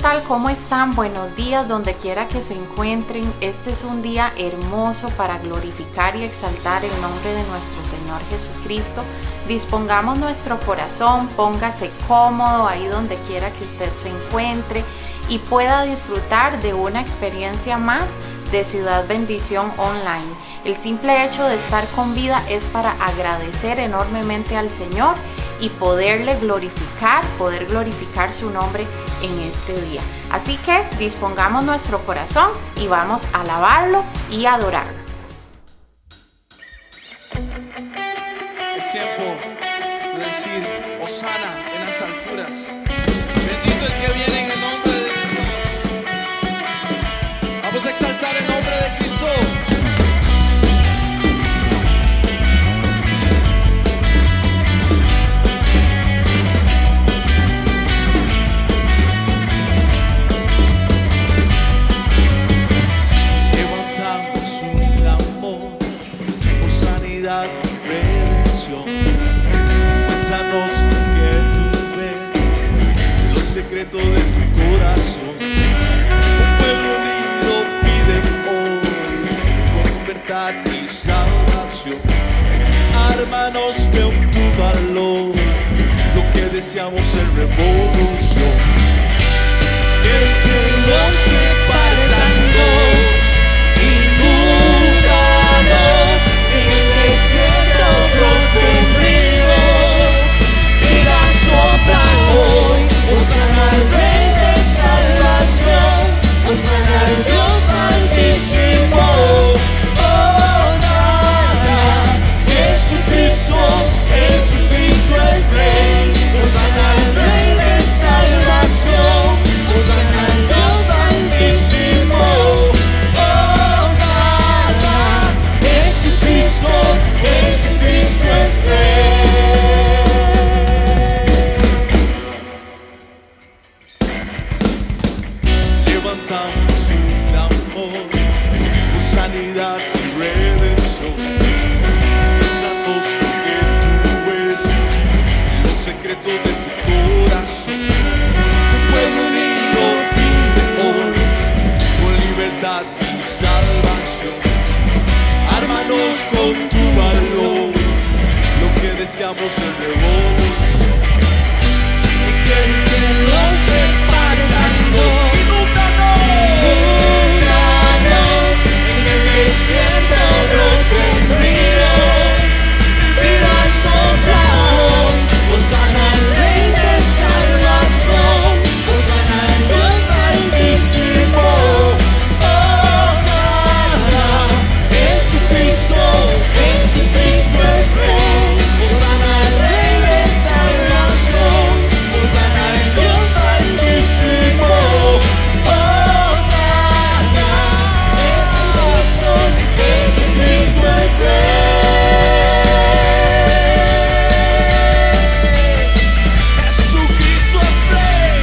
tal? ¿Cómo están? Buenos días, donde quiera que se encuentren. Este es un día hermoso para glorificar y exaltar el nombre de nuestro Señor Jesucristo. Dispongamos nuestro corazón, póngase cómodo ahí donde quiera que usted se encuentre y pueda disfrutar de una experiencia más de Ciudad Bendición Online. El simple hecho de estar con vida es para agradecer enormemente al Señor y poder glorificar su nombre en este día. Así que dispongamos nuestro corazón y vamos a alabarlo y adorarlo. Es tiempo de decir Hosana en las alturas. Bendito el que viene en el nombre de Dios. Vamos a exaltar el nombre de Cristo. Redención, muéstranos que tú ves los secretos de tu corazón. Un pueblo unido pide hoy con libertad y salvación. Ármanos que con tu valor lo que deseamos es revolución. Que el cielo se parta en dos, inúndanos. Desierto broten ríos, vida sopla hoy, Hosana al Rey de salvación, Hosana al Dios altísimo, Hosana, Jesucristo es Rey, Hosana al Rey de salvación, Hosana al Dios altísimo. Jesucristo es Rey. Levantamos un clamor por sanidad y redención. Muéstranos lo que tú ves, los secretos de tu corazón. Un pueblo unido pide hoy por libertad y salvación. Ármanos con tu valor, lo que deseamos es revolución. Y que el cielo se parta en dos, inúndanos, en el desierto broten ríos, vida sopla hoy, Hosana al Rey de salvación, Hosana al Dios altísimo. Jesucristo es Rey, Hosana al Rey de salvación, Hosana al Dios altísimo, Hosana, Jesucristo es Rey, Jesucristo es Rey.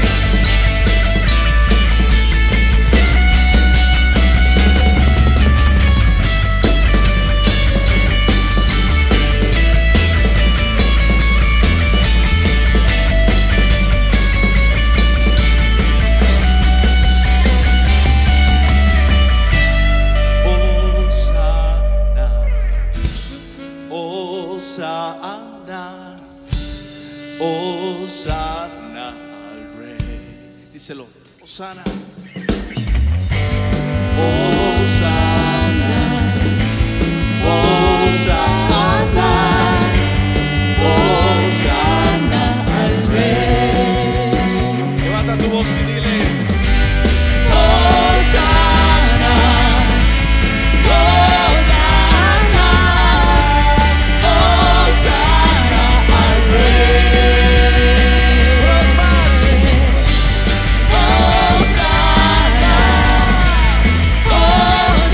Hosana al Rey. Díselo, Hosana. Hosana, Hosana, Hosana al Rey. Levanta tu voz y dile Hosana, Hosana, Hosana al Rey. Hosana, Hosana.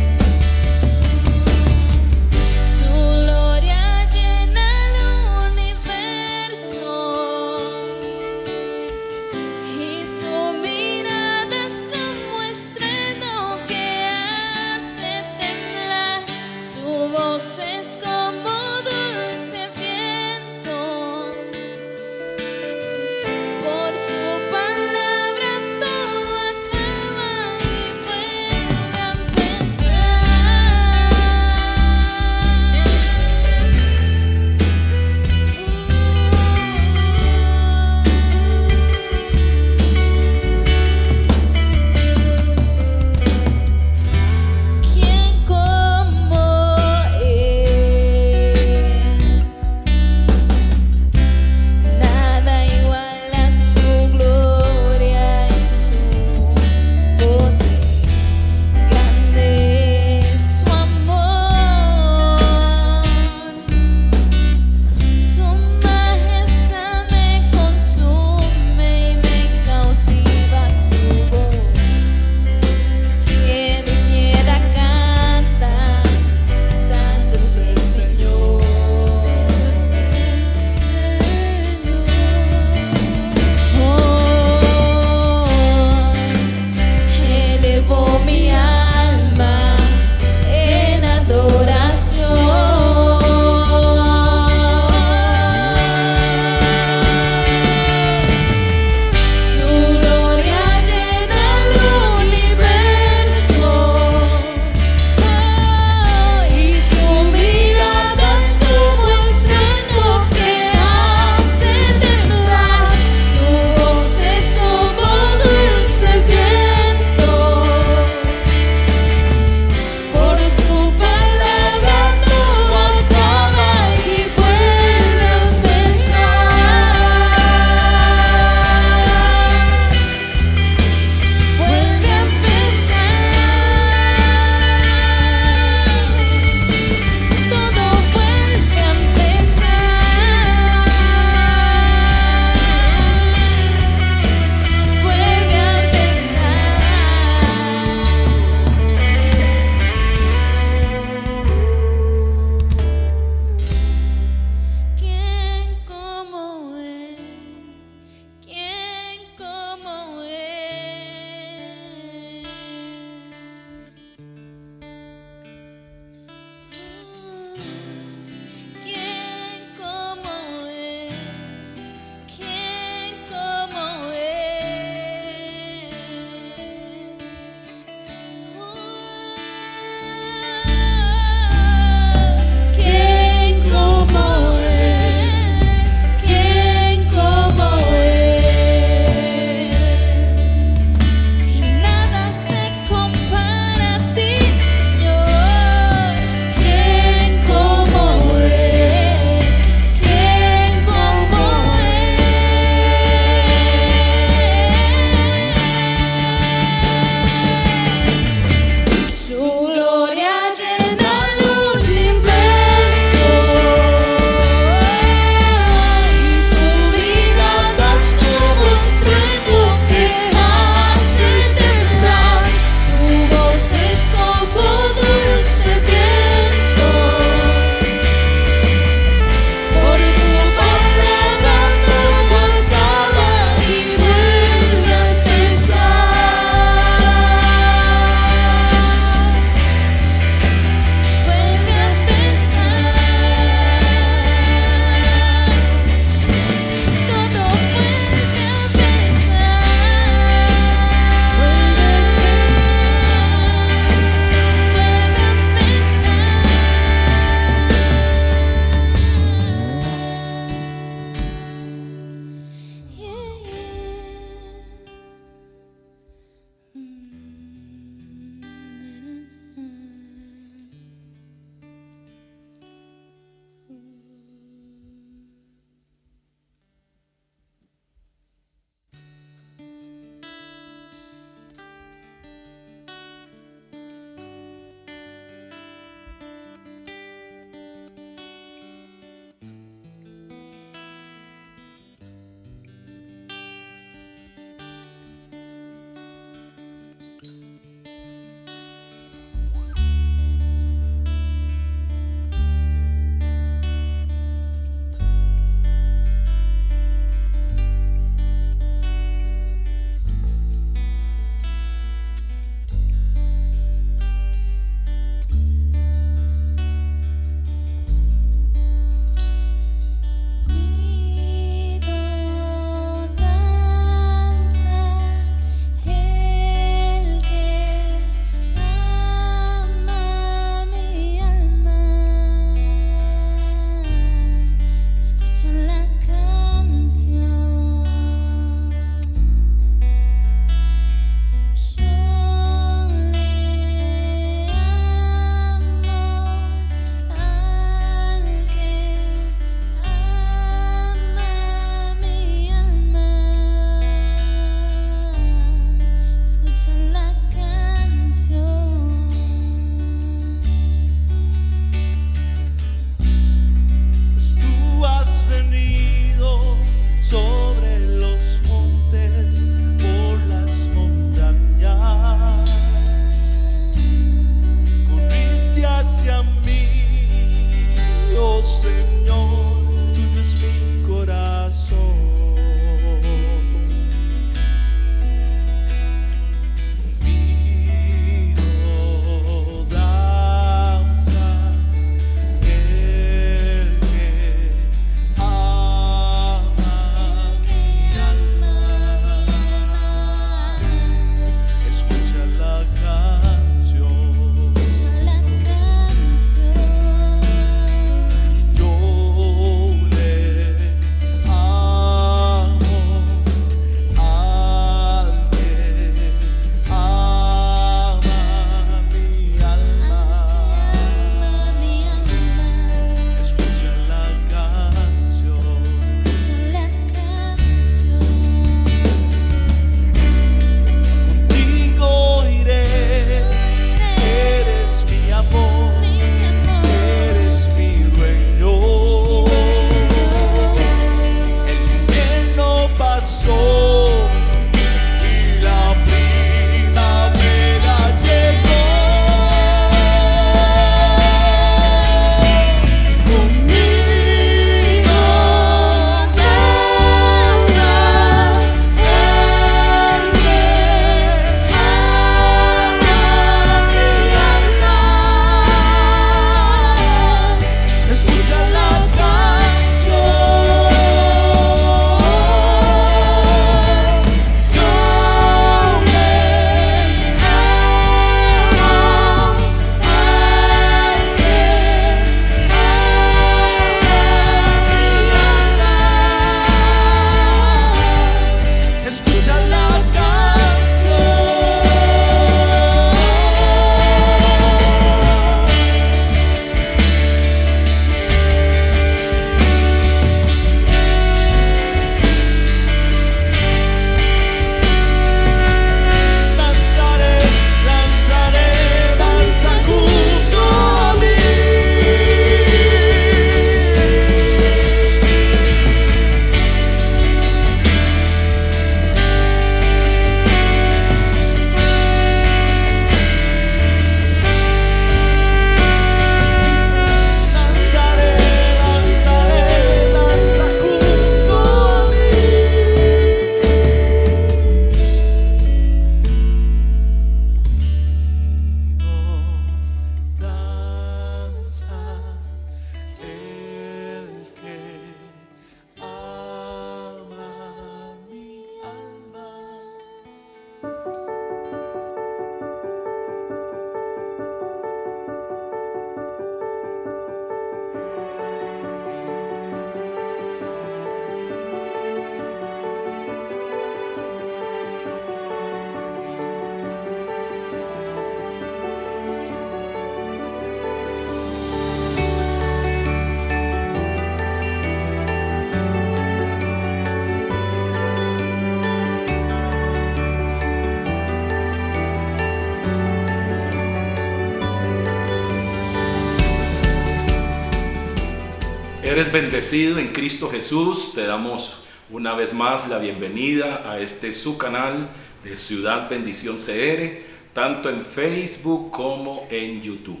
Eres bendecido en Cristo Jesús. Te damos una vez más la bienvenida a su canal de Ciudad Bendición CR, tanto en Facebook como en YouTube.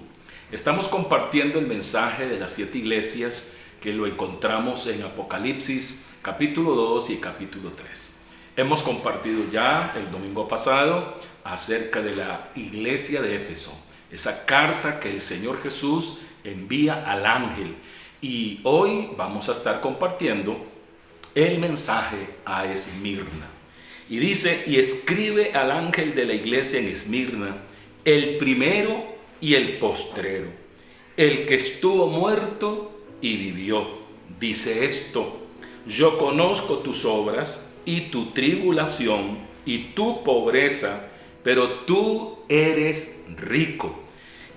Estamos compartiendo el mensaje de las 7 iglesias que lo encontramos en Apocalipsis capítulo 2 y capítulo 3. Hemos compartido ya el domingo pasado acerca de la iglesia de Éfeso, esa carta que el Señor Jesús envía al ángel. Y hoy vamos a estar compartiendo el mensaje a Esmirna. Y dice: y escribe al ángel de la iglesia en Esmirna, el primero y el postrero, el que estuvo muerto y vivió. Dice esto: yo conozco tus obras y tu tribulación y tu pobreza, pero tú eres rico.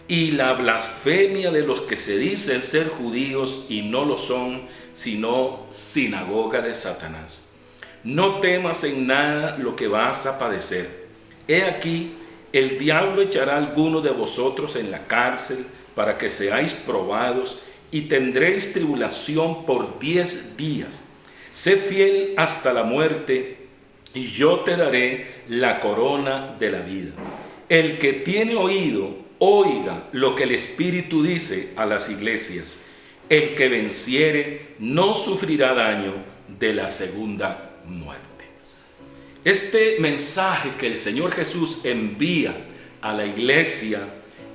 Y la blasfemia de los que se dicen ser judíos y no lo son, sino sinagoga de Satanás. No temas en nada lo que vas a padecer. He aquí, el diablo echará a alguno de vosotros en la cárcel para que seáis probados, y tendréis tribulación por 10 días. Sé fiel hasta la muerte, y yo te daré la corona de la vida. El que tiene oído, oiga lo que el Espíritu dice a las iglesias. El que venciere no sufrirá daño de la segunda muerte. Este mensaje que el Señor Jesús envía a la iglesia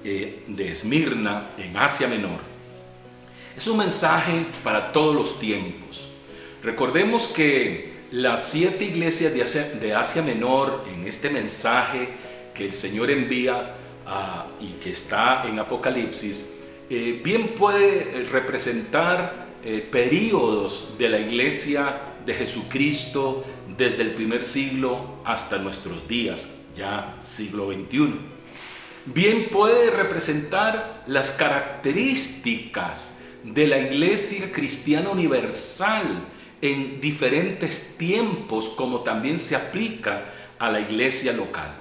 de Esmirna en Asia Menor es un mensaje para todos los tiempos. Recordemos que las 7 iglesias de Asia Menor, en este mensaje que el Señor envía y que está en Apocalipsis, bien puede representar períodos de la iglesia de Jesucristo desde el primer siglo hasta nuestros días, ya siglo XXI. Bien puede representar las características de la iglesia cristiana universal en diferentes tiempos, como también se aplica a la iglesia local.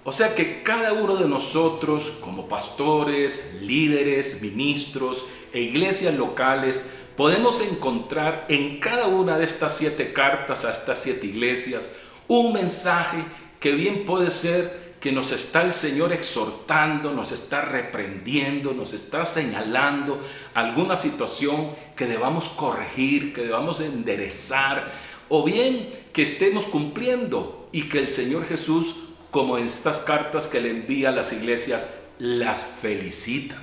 O sea que cada uno de nosotros, como pastores, líderes, ministros e iglesias locales, podemos encontrar en cada una de estas 7 cartas a estas 7 iglesias un mensaje que bien puede ser que nos está el Señor exhortando, nos está reprendiendo, nos está señalando alguna situación que debamos corregir, que debamos enderezar, o bien que estemos cumpliendo y que el Señor Jesús, como en estas cartas que le envía a las iglesias, las felicita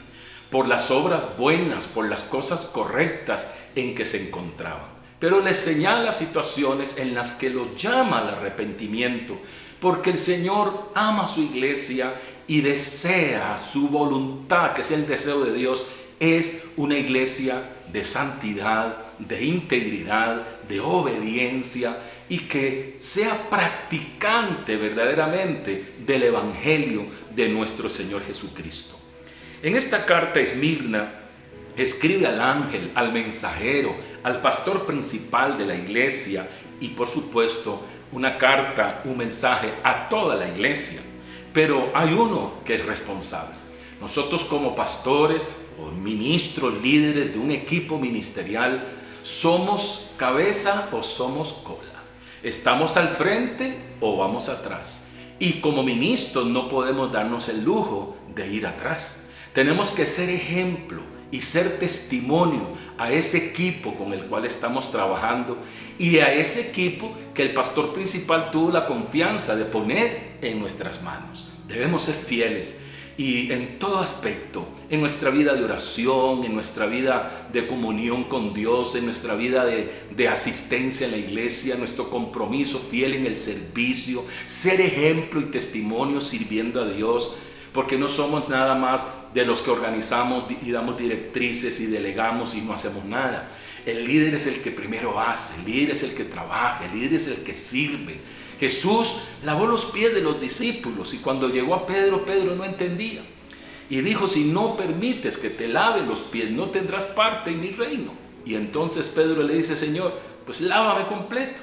por las obras buenas, por las cosas correctas en que se encontraban. Pero les señala situaciones en las que los llama al arrepentimiento, porque el Señor ama a su iglesia y desea su voluntad, que es el deseo de Dios, es una iglesia de santidad, de integridad, de obediencia, y que sea practicante verdaderamente del Evangelio de nuestro Señor Jesucristo. En esta carta Esmirna escribe al ángel, al mensajero, al pastor principal de la iglesia y por supuesto una carta, un mensaje a toda la iglesia. Pero hay uno que es responsable. Nosotros como pastores o ministros, líderes de un equipo ministerial, ¿somos cabeza o somos cola? ¿Estamos al frente o vamos atrás? Y como ministros no podemos darnos el lujo de ir atrás. Tenemos que ser ejemplo y ser testimonio a ese equipo con el cual estamos trabajando y a ese equipo que el pastor principal tuvo la confianza de poner en nuestras manos. Debemos ser fieles y en todo aspecto, en nuestra vida de oración, en nuestra vida de comunión con Dios, en nuestra vida de asistencia en la iglesia, nuestro compromiso fiel en el servicio, ser ejemplo y testimonio sirviendo a Dios, porque no somos nada más de los que organizamos y damos directrices y delegamos y no hacemos nada. El líder es el que primero hace, el líder es el que trabaja, el líder es el que sirve. Jesús lavó los pies de los discípulos y cuando llegó a Pedro, Pedro no entendía. Y dijo: si no permites que te lave los pies, no tendrás parte en mi reino. Y entonces Pedro le dice: Señor, pues lávame completo.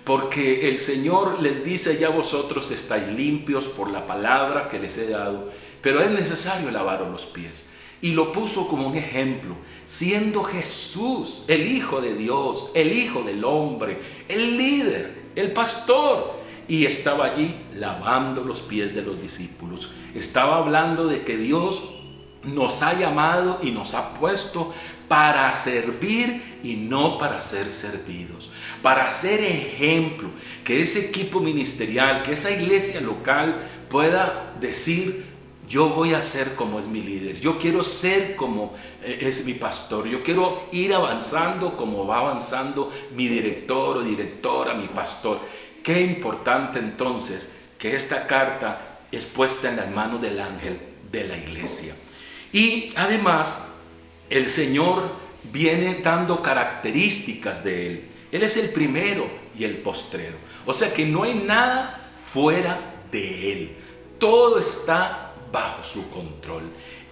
Porque el Señor les dice: ya vosotros estáis limpios por la palabra que les he dado, pero es necesario lavaros los pies. y lo puso como un ejemplo, siendo Jesús el Hijo de Dios, el Hijo del hombre, el líder, el pastor. Y estaba allí lavando los pies de los discípulos. Estaba hablando de que Dios nos ha llamado y nos ha puesto para servir y no para ser servidos, para ser ejemplo, que ese equipo ministerial, que esa iglesia local pueda decir: yo voy a ser como es mi líder, yo quiero ser como es mi pastor, yo quiero ir avanzando como va avanzando mi director o directora, mi pastor. Qué importante entonces que esta carta es puesta en las manos del ángel de la iglesia. Y además el Señor viene dando características de Él. Él es el primero y el postrero. O sea que no hay nada fuera de Él. Todo está bajo su control.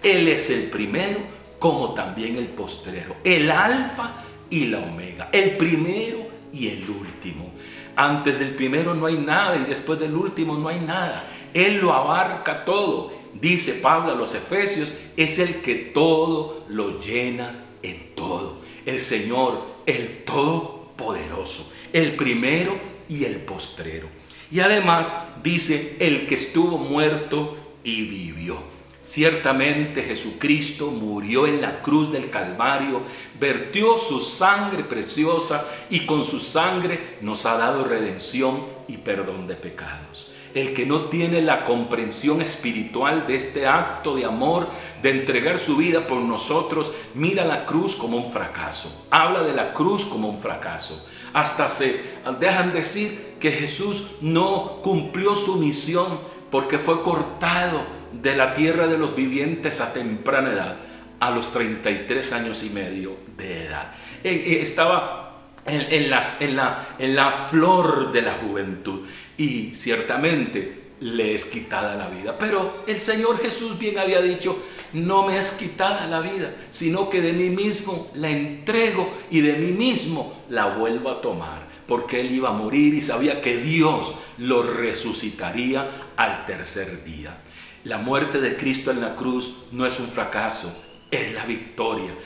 Él es el primero como también el postrero. El alfa y la omega. El primero y el último. Antes del primero no hay nada y después del último no hay nada. Él lo abarca todo. Dice Pablo a los Efesios, es el que todo lo llena en todo. El Señor, el Todopoderoso, el primero y el postrero. Y además dice, el que estuvo muerto y vivió. Ciertamente Jesucristo murió en la cruz del Calvario, vertió su sangre preciosa y con su sangre nos ha dado redención y perdón de pecados. El que no tiene la comprensión espiritual de este acto de amor, de entregar su vida por nosotros, mira la cruz como un fracaso. Habla de la cruz como un fracaso. Hasta se dejan decir que Jesús no cumplió su misión porque fue cortado de la tierra de los vivientes a temprana edad, a los 33 años y medio de edad. Estaba en la flor de la juventud y ciertamente le es quitada la vida. Pero el Señor Jesús bien había dicho, no me es quitada la vida, sino que de mí mismo la entrego y de mí mismo la vuelvo a tomar. Porque Él iba a morir y sabía que Dios lo resucitaría al tercer día. La muerte de Cristo en la cruz no es un fracaso, es la victoria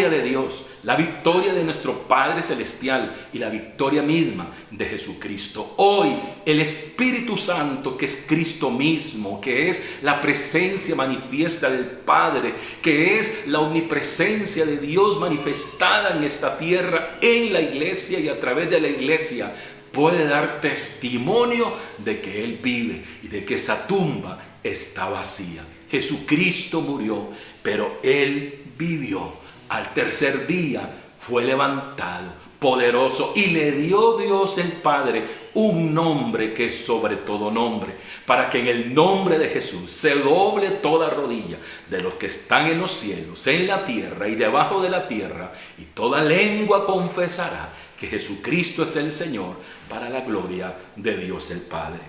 de Dios, la victoria de nuestro Padre Celestial y la victoria misma de Jesucristo. Hoy el Espíritu Santo, que es Cristo mismo, que es la presencia manifiesta del Padre, que es la omnipresencia de Dios manifestada en esta tierra, en la iglesia y a través de la iglesia, puede dar testimonio de que Él vive y de que esa tumba está vacía. Jesucristo murió, pero Él vivió. Al tercer día fue levantado, poderoso, y le dio Dios el Padre un nombre que es sobre todo nombre, para que en el nombre de Jesús se doble toda rodilla de los que están en los cielos, en la tierra y debajo de la tierra, y toda lengua confesará que Jesucristo es el Señor, para la gloria de Dios el Padre.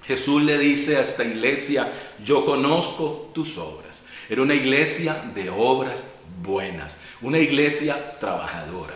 Jesús le dice a esta iglesia, yo conozco tus obras. Era una iglesia de obras buenas, una iglesia trabajadora.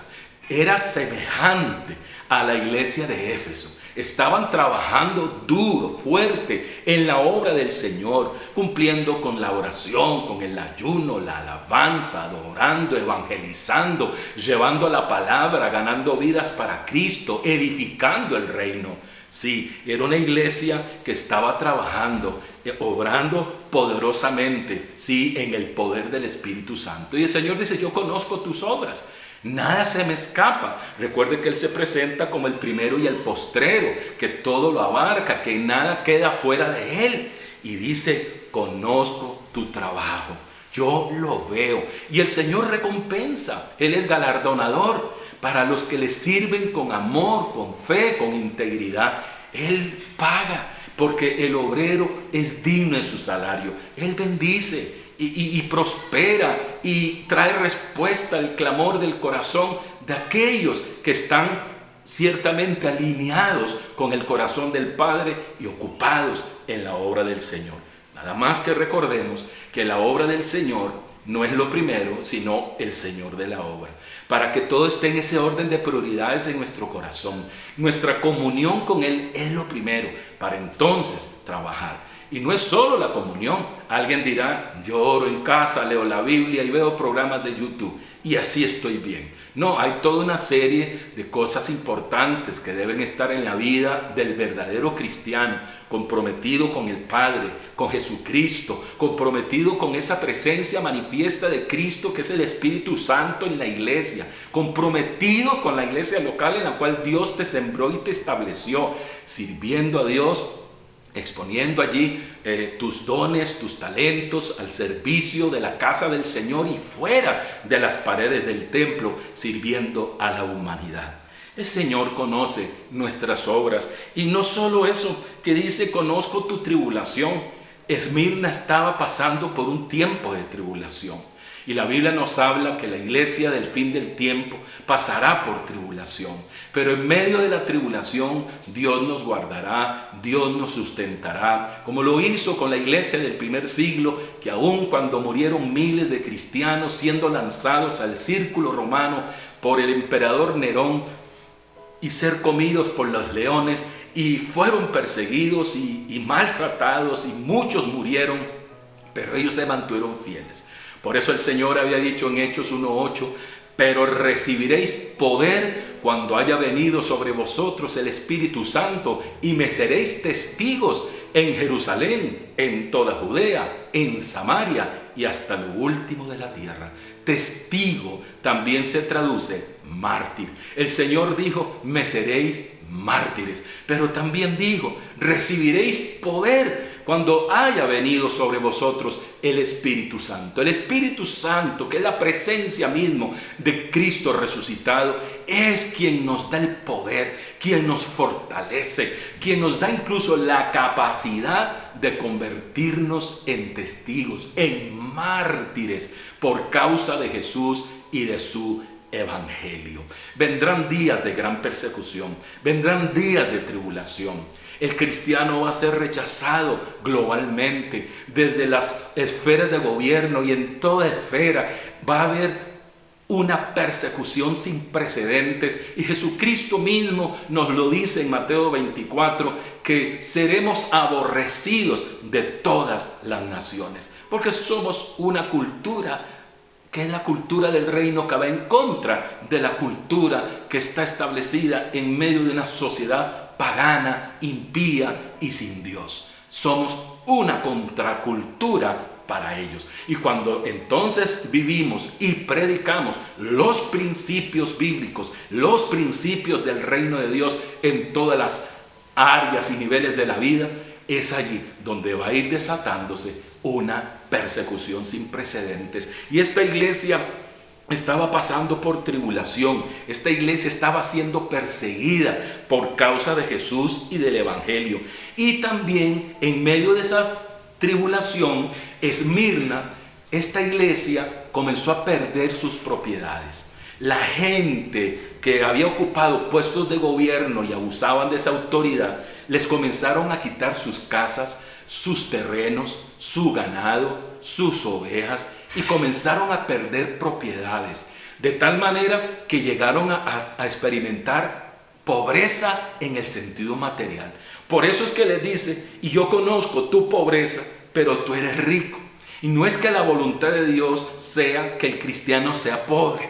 Era semejante a la iglesia de Éfeso. Estaban trabajando duro, fuerte en la obra del Señor, cumpliendo con la oración, con el ayuno, la alabanza, adorando, evangelizando, llevando la palabra, ganando vidas para Cristo, edificando el reino. Sí, era una iglesia que estaba trabajando, obrando poderosamente, sí, en el poder del Espíritu Santo. Y el Señor dice, yo conozco tus obras. Nada se me escapa. Recuerde que Él se presenta como el primero y el postrero, que todo lo abarca, que nada queda fuera de Él. Y dice, conozco tu trabajo, yo lo veo. Y el Señor recompensa, Él es galardonador para los que le sirven con amor, con fe, con integridad. Él paga, porque el obrero es digno de su salario. Él bendice y prospera y trae respuesta al clamor del corazón de aquellos que están ciertamente alineados con el corazón del Padre y ocupados en la obra del Señor. Nada más que recordemos que la obra del Señor no es lo primero, sino el Señor de la obra. Para que todo esté en ese orden de prioridades en nuestro corazón. Nuestra comunión con Él es lo primero, para entonces trabajar. Y no es solo la comunión. Alguien dirá, yo oro en casa, leo la Biblia y veo programas de YouTube y así estoy bien. No, hay toda una serie de cosas importantes que deben estar en la vida del verdadero cristiano, comprometido con el Padre, con Jesucristo, comprometido con esa presencia manifiesta de Cristo que es el Espíritu Santo en la iglesia, comprometido con la iglesia local en la cual Dios te sembró y te estableció, sirviendo a Dios, exponiendo allí tus dones, tus talentos al servicio de la casa del Señor y fuera de las paredes del templo, sirviendo a la humanidad. El Señor conoce nuestras obras y no solo eso, que dice, conozco tu tribulación. Esmirna estaba pasando por un tiempo de tribulación. Y la Biblia nos habla que la iglesia del fin del tiempo pasará por tribulación. Pero en medio de la tribulación Dios nos guardará, Dios nos sustentará, como lo hizo con la iglesia del primer siglo, que aun cuando murieron miles de cristianos siendo lanzados al círculo romano por el emperador Nerón y ser comidos por los leones, y fueron perseguidos y maltratados y muchos murieron, pero ellos se mantuvieron fieles. Por eso el Señor había dicho en Hechos 1:8, pero recibiréis poder cuando haya venido sobre vosotros el Espíritu Santo y me seréis testigos en Jerusalén, en toda Judea, en Samaria y hasta lo último de la tierra. Testigo también se traduce mártir. El Señor dijo, me seréis mártires, pero también dijo, recibiréis poder cuando haya venido sobre vosotros el Espíritu Santo. El Espíritu Santo, que es la presencia mismo de Cristo resucitado, es quien nos da el poder, quien nos fortalece, quien nos da incluso la capacidad de convertirnos en testigos, en mártires, por causa de Jesús y de su evangelio. Vendrán días de gran persecución, vendrán días de tribulación. El cristiano va a ser rechazado globalmente, desde las esferas de gobierno y en toda esfera. Va a haber una persecución sin precedentes. Y Jesucristo mismo nos lo dice en Mateo 24, que seremos aborrecidos de todas las naciones. Porque somos una cultura que es la cultura del reino, que va en contra de la cultura que está establecida en medio de una sociedad pagana, impía y sin Dios. Somos una contracultura para ellos. Y cuando entonces vivimos y predicamos los principios bíblicos, los principios del reino de Dios en todas las áreas y niveles de la vida, es allí donde va a ir desatándose una persecución sin precedentes. Y esta iglesia estaba pasando por tribulación. Esta iglesia estaba siendo perseguida por causa de Jesús y del evangelio. Y también en medio de esa tribulación, Esmirna, esta iglesia comenzó a perder sus propiedades. La gente que había ocupado puestos de gobierno y abusaban de esa autoridad, les comenzaron a quitar sus casas, sus terrenos, su ganado, sus ovejas, y comenzaron a perder propiedades, de tal manera que llegaron a experimentar pobreza en el sentido material. Por eso es que les dice, y yo conozco tu pobreza, pero tú eres rico. Y no es que la voluntad de Dios sea que el cristiano sea pobre,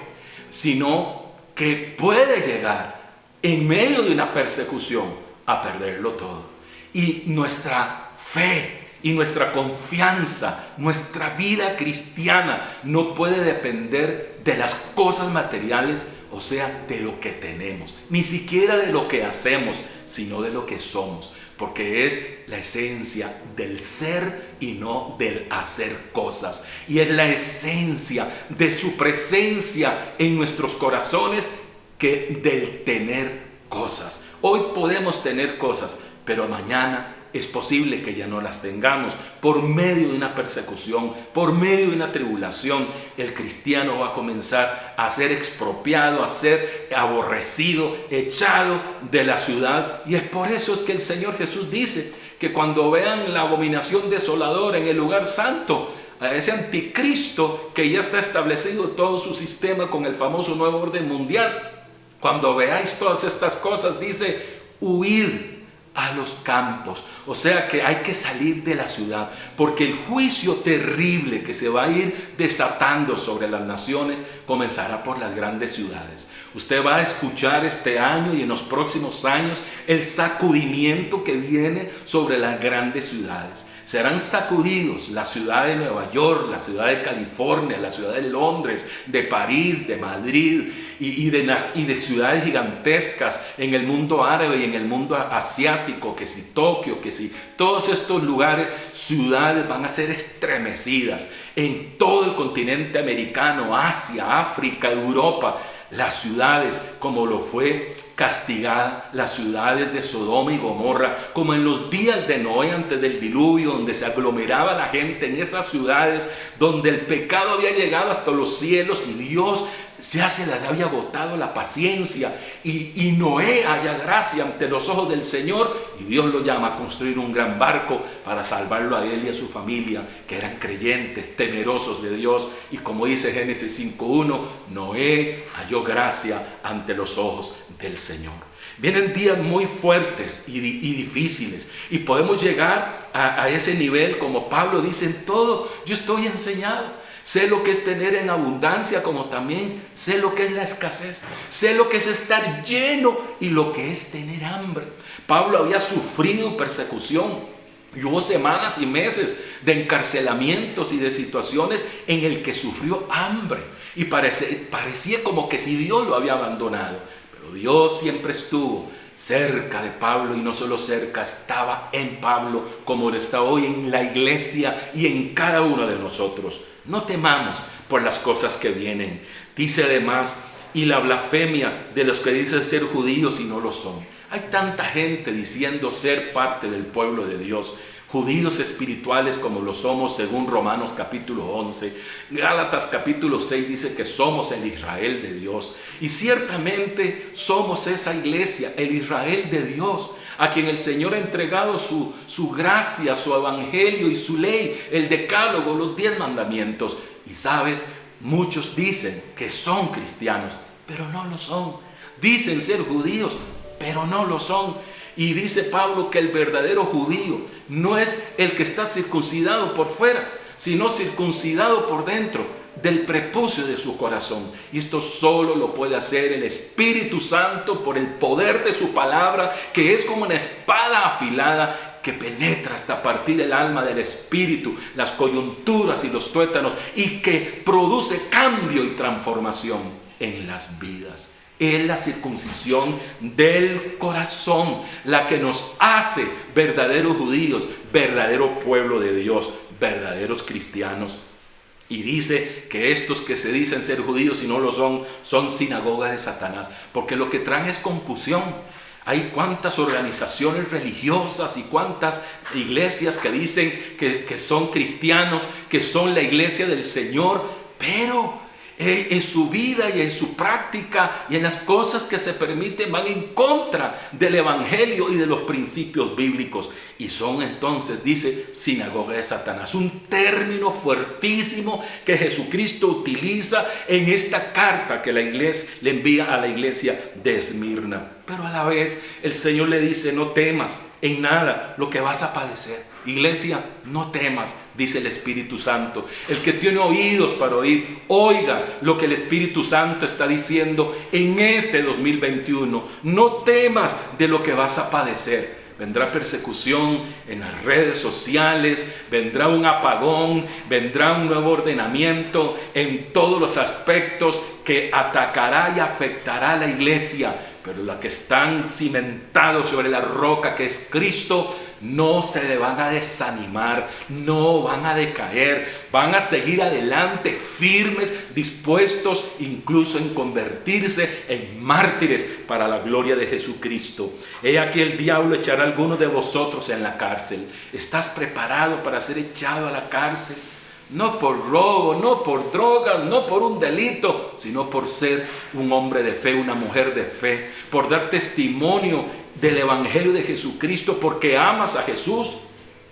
sino que puede llegar en medio de una persecución a perderlo todo. Y nuestra fe y nuestra confianza, nuestra vida cristiana no puede depender de las cosas materiales, o sea, de lo que tenemos, ni siquiera de lo que hacemos, sino de lo que somos, porque es la esencia del ser y no del hacer cosas, y es la esencia de su presencia en nuestros corazones que del tener cosas. Hoy podemos tener cosas, pero mañana es posible que ya no las tengamos por medio de una persecución, por medio de una tribulación. El cristiano va a comenzar a ser expropiado, a ser aborrecido, echado de la ciudad. Y es por eso es que el Señor Jesús dice que cuando vean la abominación desoladora en el lugar santo, a ese anticristo que ya está establecido todo su sistema con el famoso nuevo orden mundial, cuando veáis todas estas cosas, dice, huid a los campos. O sea que hay que salir de la ciudad, porque el juicio terrible que se va a ir desatando sobre las naciones comenzará por las grandes ciudades. Usted va a escuchar este año y en los próximos años el sacudimiento que viene sobre las grandes ciudades. Serán sacudidos la ciudad de Nueva York, la ciudad de California, la ciudad de Londres, de París, de Madrid y de ciudades gigantescas en el mundo árabe y en el mundo asiático, que si Tokio, que si todos estos lugares, ciudades van a ser estremecidas. En todo el continente americano, Asia, África, Europa, las ciudades como lo fue castigada, las ciudades de Sodoma y Gomorra, como en los días de Noé antes del diluvio, donde se aglomeraba la gente en esas ciudades, donde el pecado había llegado hasta los cielos y Dios ya se le había agotado la paciencia y Noé halla gracia ante los ojos del Señor y Dios lo llama a construir un gran barco para salvarlo a él y a su familia, que eran creyentes, temerosos de Dios, y como dice Génesis 5:1, Noé halló gracia ante los ojos del Señor. Vienen días muy fuertes y difíciles y podemos llegar a ese nivel, como Pablo dice: en todo yo estoy enseñado. Sé lo que es tener en abundancia, como también sé lo que es la escasez. Sé lo que es estar lleno y lo que es tener hambre. Pablo había sufrido persecución y hubo semanas y meses de encarcelamientos y de situaciones en el que sufrió hambre y parecía como que si Dios lo había abandonado. Pero Dios siempre estuvo cerca de Pablo, y no solo cerca, estaba en Pablo como lo está hoy en la iglesia y en cada uno de nosotros. No temamos por las cosas que vienen. Dice además: y la blasfemia de los que dicen ser judíos y no lo son. Hay tanta gente diciendo ser parte del pueblo de Dios, judíos espirituales como lo somos según Romanos capítulo 11. Gálatas capítulo 6 dice que somos el Israel de Dios. Y ciertamente somos esa iglesia, el Israel de Dios, a quien el Señor ha entregado su gracia, su evangelio y su ley, el decálogo, los 10 mandamientos. Y sabes, muchos dicen que son cristianos, pero no lo son. Dicen ser judíos, pero no lo son. Y dice Pablo que el verdadero judío no es el que está circuncidado por fuera, sino circuncidado por dentro, del prepucio de su corazón. Y esto solo lo puede hacer el Espíritu Santo por el poder de su palabra, que es como una espada afilada que penetra hasta partir el alma del espíritu, las coyunturas y los tuétanos, y que produce cambio y transformación en las vidas. Es la circuncisión del corazón la que nos hace verdaderos judíos, verdadero pueblo de Dios, verdaderos cristianos. Y dice que estos que se dicen ser judíos y no lo son, son sinagoga de Satanás, porque lo que traen es confusión. Hay cuántas organizaciones religiosas y cuántas iglesias que dicen que son cristianos, que son la iglesia del Señor, pero en su vida y en su práctica y en las cosas que se permiten van en contra del evangelio y de los principios bíblicos, y son entonces, dice, sinagoga de Satanás, un término fuertísimo que Jesucristo utiliza en esta carta que la iglesia le envía a la iglesia de Esmirna. Pero a la vez el Señor le dice: no temas en nada lo que vas a padecer. Iglesia, no temas, dice el Espíritu Santo. El que tiene oídos para oír, oiga lo que el Espíritu Santo está diciendo en este 2021. No temas de lo que vas a padecer. Vendrá persecución en las redes sociales, vendrá un apagón, vendrá un nuevo ordenamiento en todos los aspectos que atacará y afectará a la iglesia. Pero los que están cimentados sobre la roca que es Cristo, no se le van a desanimar, no van a decaer, van a seguir adelante firmes, dispuestos incluso en convertirse en mártires para la gloria de Jesucristo. He aquí el diablo echará a algunos de vosotros en la cárcel. ¿Estás preparado para ser echado a la cárcel? No por robo, no por drogas, no por un delito, sino por ser un hombre de fe, una mujer de fe, por dar testimonio del evangelio de Jesucristo, porque amas a Jesús.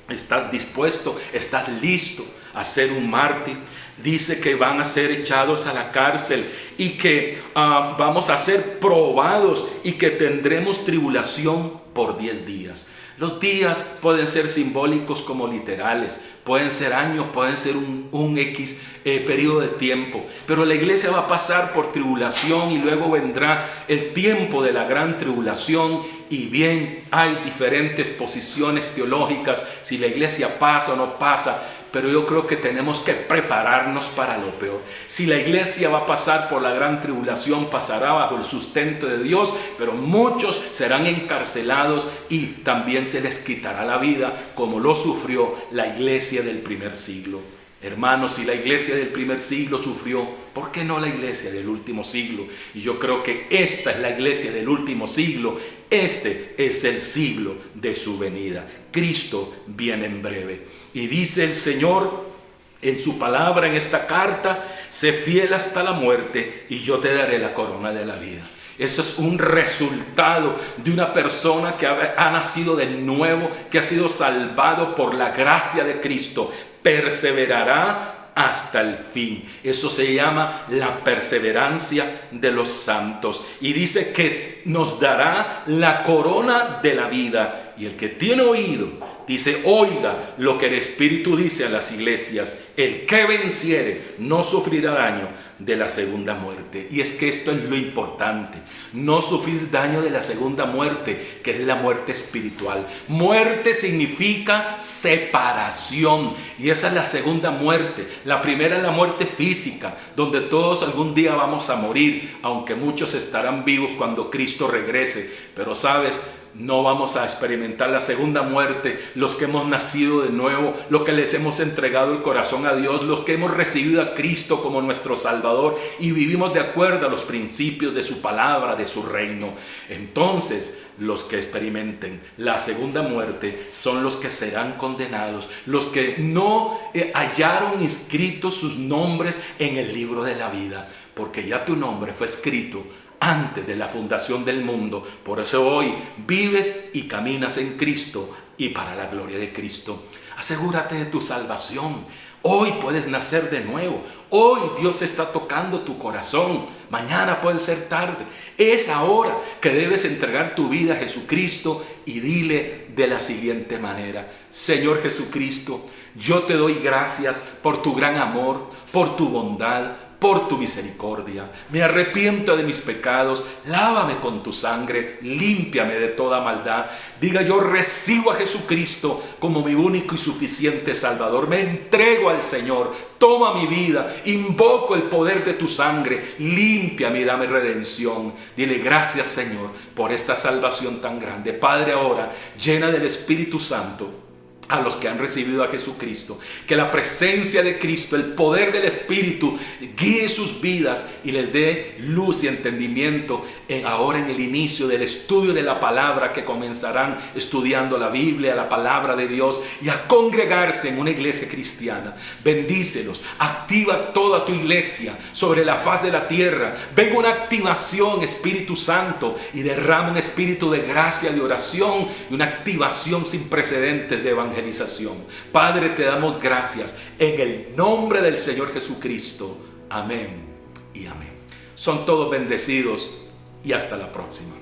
¿Estás dispuesto? ¿Estás listo a ser un mártir? Dice que van a ser echados a la cárcel y que vamos a ser probados y que tendremos tribulación por 10 días. Los días pueden ser simbólicos como literales, pueden ser años, pueden ser un X periodo de tiempo, pero la iglesia va a pasar por tribulación y luego vendrá el tiempo de la gran tribulación. Y bien, hay diferentes posiciones teológicas, si la iglesia pasa o no pasa, pero yo creo que tenemos que prepararnos para lo peor. Si la iglesia va a pasar por la gran tribulación, pasará bajo el sustento de Dios, pero muchos serán encarcelados y también se les quitará la vida, como lo sufrió la iglesia del primer siglo. Hermanos, si la iglesia del primer siglo sufrió, ¿por qué no la iglesia del último siglo? Y yo creo que esta es la iglesia del último siglo. Este es el siglo de su venida. Cristo viene en breve. Y dice el Señor en su palabra, en esta carta: sé fiel hasta la muerte y yo te daré la corona de la vida. Eso es un resultado de una persona que ha nacido de nuevo, que ha sido salvado por la gracia de Cristo. Perseverará hasta el fin. Eso se llama la perseverancia de los santos. Y dice que nos dará la corona de la vida. Y el que tiene oído, dice, oiga lo que el Espíritu dice a las iglesias: el que venciere no sufrirá daño de la segunda muerte. Y es que esto es lo importante: no sufrir daño de la segunda muerte, que es la muerte espiritual. Muerte significa separación, y esa es la segunda muerte. La primera es la muerte física, donde todos algún día vamos a morir, aunque muchos estarán vivos cuando Cristo regrese. Pero sabes, no vamos a experimentar la segunda muerte los que hemos nacido de nuevo, los que les hemos entregado el corazón a Dios, los que hemos recibido a Cristo como nuestro Salvador y vivimos de acuerdo a los principios de su palabra, de su reino. Entonces, los que experimenten la segunda muerte son los que serán condenados, los que no hallaron inscritos sus nombres en el libro de la vida, porque ya tu nombre fue escrito antes de la fundación del mundo. Por eso hoy vives y caminas en Cristo y para la gloria de Cristo. Asegúrate de tu salvación. Hoy puedes nacer de nuevo. Hoy Dios está tocando tu corazón. Mañana puede ser tarde. Es ahora que debes entregar tu vida a Jesucristo y dile de la siguiente manera: Señor Jesucristo, yo te doy gracias por tu gran amor, por tu bondad, por tu misericordia. Me arrepiento de mis pecados, lávame con tu sangre, límpiame de toda maldad. Diga: yo recibo a Jesucristo como mi único y suficiente Salvador. Me entrego al Señor, toma mi vida, invoco el poder de tu sangre, límpiame y dame redención. Dile: gracias, Señor, por esta salvación tan grande. Padre, ahora llena del Espíritu Santo a los que han recibido a Jesucristo, que la presencia de Cristo, el poder del Espíritu, guíe sus vidas y les dé luz y entendimiento ahora en el inicio del estudio de la palabra, que comenzarán estudiando la Biblia, la palabra de Dios, y a congregarse en una iglesia cristiana. Bendícelos, activa toda tu iglesia sobre la faz de la tierra. Venga una activación, Espíritu Santo, y derrama un espíritu de gracia, de oración y una activación sin precedentes de evangelización. Padre, te damos gracias en el nombre del Señor Jesucristo. Amén y amén. Son todos bendecidos y hasta la próxima.